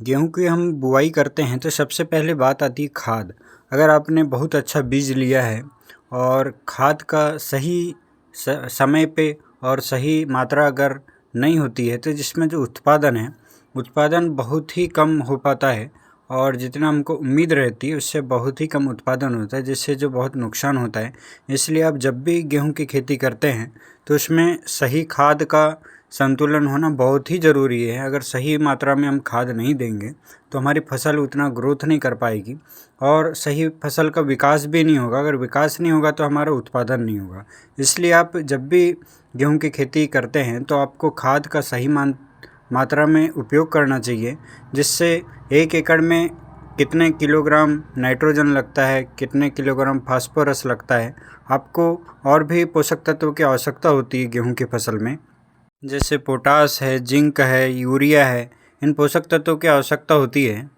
गेहूँ की हम बुआई करते हैं तो सबसे पहले बात आती है खाद। अगर आपने बहुत अच्छा बीज लिया है और खाद का सही समय पे और सही मात्रा अगर नहीं होती है तो जिसमें जो उत्पादन बहुत ही कम हो पाता है और जितना हमको उम्मीद रहती है उससे बहुत ही कम उत्पादन होता है, जिससे जो बहुत नुकसान होता है। इसलिए आप जब भी गेहूँ की खेती करते हैं तो उसमें सही खाद का संतुलन होना बहुत ही ज़रूरी है। अगर सही मात्रा में हम खाद नहीं देंगे तो हमारी फसल उतना ग्रोथ नहीं कर पाएगी और सही फसल का विकास भी नहीं होगा। अगर विकास नहीं होगा तो हमारा उत्पादन नहीं होगा। इसलिए आप जब भी गेहूं की खेती करते हैं तो आपको खाद का सही मात्रा में उपयोग करना चाहिए, जिससे 1 एकड़ में कितने किलोग्राम नाइट्रोजन लगता है, कितने किलोग्राम फास्फोरस लगता है। आपको और भी पोषक तत्वों की आवश्यकता होती है गेहूं की फसल में, जैसे पोटास है, जिंक है, यूरिया है। इन पोषक तत्वों की आवश्यकता होती है।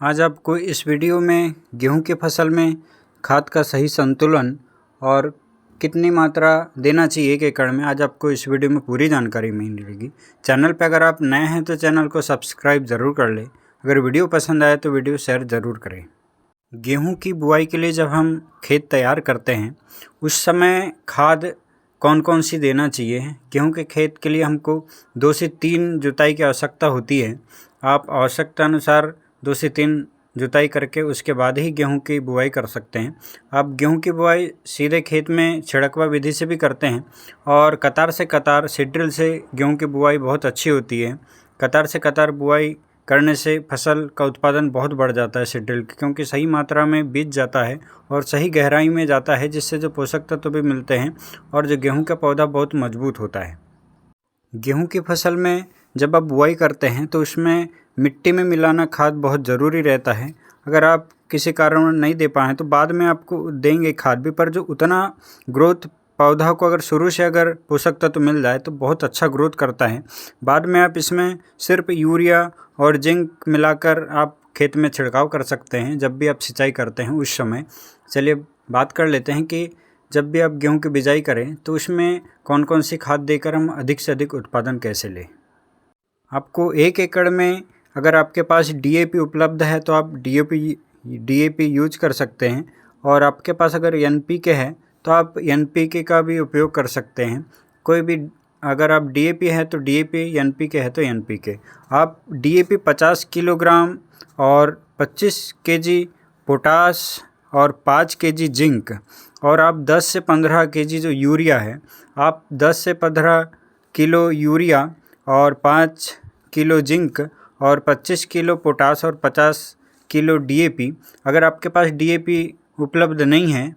आज आपको इस वीडियो में गेहूं की फसल में खाद का सही संतुलन और कितनी मात्रा देना चाहिए 1 एकड़ में, आज आपको इस वीडियो में पूरी जानकारी मिलेगी। चैनल पर अगर आप नए हैं तो चैनल को सब्सक्राइब ज़रूर कर लें। अगर वीडियो पसंद आए तो वीडियो शेयर ज़रूर करें। गेहूं की बुआई के लिए जब हम खेत तैयार करते हैं उस समय खाद कौन कौन सी देना चाहिए। गेहूं के खेत के लिए हमको 2 से 3 जुताई की आवश्यकता होती है। आप आवश्यकता अनुसार 2 से 3 जुताई करके उसके बाद ही गेहूं की बुआई कर सकते हैं। आप गेहूं की बुआई सीधे खेत में छिड़कवा विधि से भी करते हैं और कतार से कतार सीड ड्रिल से गेहूं की बुआई बहुत अच्छी होती है। कतार से कतार बुआई करने से फसल का उत्पादन बहुत बढ़ जाता है सीड ड्रिल, क्योंकि सही मात्रा में बीज जाता है और सही गहराई में जाता है, जिससे जो पोषक तत्व भी मिलते हैं और जो गेहूं का पौधा बहुत मजबूत होता है। गेहूं की फसल में जब आप बुआई करते हैं तो उसमें मिट्टी में मिलाना खाद बहुत ज़रूरी रहता है। अगर आप किसी कारण नहीं दे पाएँ तो बाद में आपको देंगे खाद भी, पर जो उतना ग्रोथ पौधा को अगर शुरू से अगर पोषक तत्व मिल जाए तो बहुत अच्छा ग्रोथ करता है। बाद में आप इसमें सिर्फ यूरिया और जिंक मिलाकर आप खेत में छिड़काव कर सकते हैं जब भी आप सिंचाई करते हैं उस समय। चलिए बात कर लेते हैं कि जब भी आप गेहूं की बिजाई करें तो उसमें कौन कौन सी खाद देकर हम अधिक से अधिक उत्पादन कैसे लें। आपको 1 एकड़ में अगर आपके पास डीएपी उपलब्ध है तो आप डीएपी यूज कर सकते हैं, और आपके पास अगर एनपीके है तो आप एनपीके का भी उपयोग कर सकते हैं। कोई भी, अगर आप डीएपी है तो डीएपी, एनपीके है तो एनपीके। आप डीएपी 50 किलोग्राम और 25 केजी पोटास और 5 केजी जिंक, और आप 10 से 15 केजी जो यूरिया है, आप 10 से 15 किलो यूरिया और 5 किलो जिंक और 25 किलो पोटास और 50 किलो डीएपी। अगर आपके पास डीएपी उपलब्ध नहीं है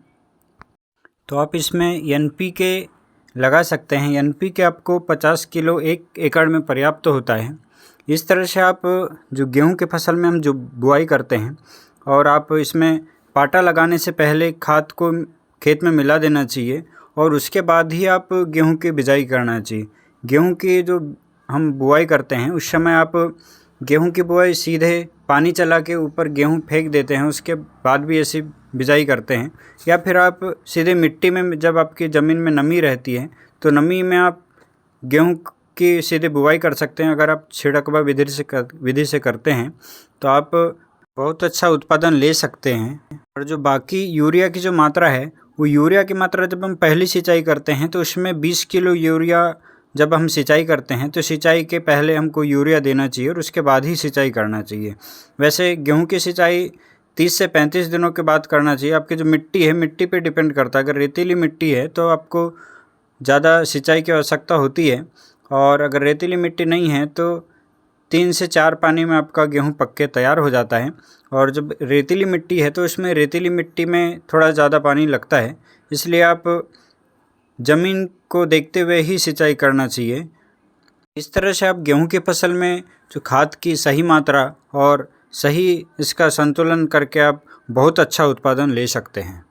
तो आप इसमें एनपीके लगा सकते हैं। एनपीके आपको 50 किलो 1 एकड़ में पर्याप्त होता है। इस तरह से आप जो गेहूं के फसल में हम जो बुआई करते हैं, और आप इसमें पाटा लगाने से पहले खाद को खेत में मिला देना चाहिए और उसके बाद ही आप गेहूं की बिजाई करना चाहिए। गेहूं की जो हम बुआई करते हैं उस समय आप गेहूं की बुआई सीधे पानी चला के ऊपर गेहूं फेंक देते हैं, उसके बाद भी ऐसी बिजाई करते हैं। या फिर आप सीधे मिट्टी में, जब आपकी ज़मीन में नमी रहती है तो नमी में आप गेहूं की सीधे बुआई कर सकते हैं। अगर आप छिड़कवा विधि से करते हैं तो आप बहुत अच्छा उत्पादन ले सकते हैं। और जो बाकी यूरिया की जो मात्रा है, वो यूरिया की मात्रा जब हम पहली सिंचाई करते हैं तो उसमें 20 किलो यूरिया जब हम सिंचाई करते हैं तो सिंचाई के पहले हमको यूरिया देना चाहिए और उसके बाद ही सिंचाई करना चाहिए। वैसे गेहूं की सिंचाई 30 से 35 दिनों के बाद करना चाहिए। आपकी जो मिट्टी है, मिट्टी पे डिपेंड करता है। अगर रेतीली मिट्टी है तो आपको ज़्यादा सिंचाई की आवश्यकता होती है, और अगर रेतीली मिट्टी नहीं है तो 3 से 4 पानी में आपका गेहूं पक के तैयार हो जाता है। और जब रेतीली मिट्टी है तो इसमें रेतीली मिट्टी में थोड़ा ज़्यादा पानी लगता है, इसलिए आप ज़मीन को देखते हुए ही सिंचाई करना चाहिए। इस तरह से आप गेहूं की फसल में जो खाद की सही मात्रा और सही इसका संतुलन करके आप बहुत अच्छा उत्पादन ले सकते हैं।